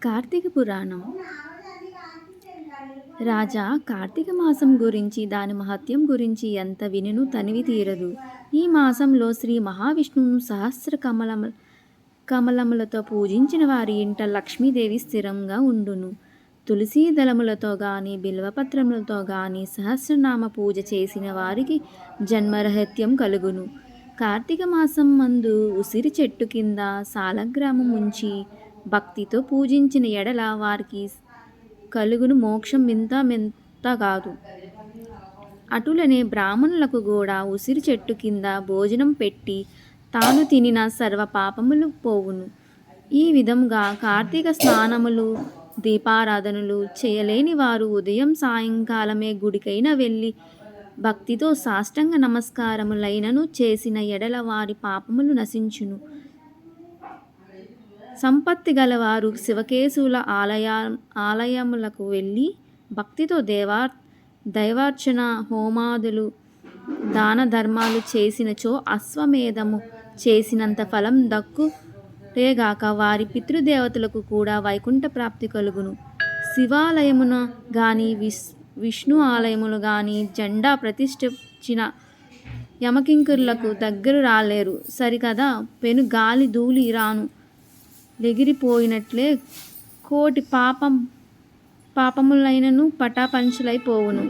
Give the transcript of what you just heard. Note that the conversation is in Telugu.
కార్తీక పురాణం. రాజా కార్తీక మాసం గురించి దాని మహత్యం గురించి ఎంత వినును తనివి తీరదు. ఈ మాసంలో శ్రీ మహావిష్ణువును సహస్ర కమలములతో పూజించిన వారి ఇంట లక్ష్మీదేవి స్థిరంగా ఉండును. తులసీ దళములతో గాని బిల్వపత్రములతో గాని సహస్రనామ పూజ చేసిన వారికి జన్మరహిత్యం కలుగును. కార్తీక మాసం మందు ఉసిరి చెట్టు కింద సాలగ్రామం ఉంచి భక్తితో పూజించిన ఎడల వారికి కలుగును మోక్షం మెంతగాదు. అటులనే బ్రాహ్మణులకు కూడా ఉసిరి చెట్టు కింద భోజనం పెట్టి తాను తినిన సర్వ పాపములు పోవును. ఈ విధంగా కార్తీక స్నానములు దీపారాధనలు చేయలేని వారు ఉదయం సాయంకాలమే గుడికైనా వెళ్ళి భక్తితో సాష్టాంగ నమస్కారములైనను చేసిన ఎడల వారి పాపములు నశించును. సంపత్తి గలవారు శివకేశవుల ఆలయములకు వెళ్ళి భక్తితో దైవార్చన హోమాదులు దాన ధర్మాలు చేసినచో అశ్వమేధము చేసినంత ఫలం దక్కుటేగాక వారి పితృదేవతలకు కూడా వైకుంఠ ప్రాప్తి కలుగును. శివాలయమున గాని విష్ణు ఆలయములు గాని జెండా ప్రతిష్ఠించిన యమకింకరులకు దగ్గర రాలేరు సరికదా. పెను గాలి ధూళి రాను లెగిరిపోయినట్లే కోటి పాపములైనను పటాపంచలైపోవును.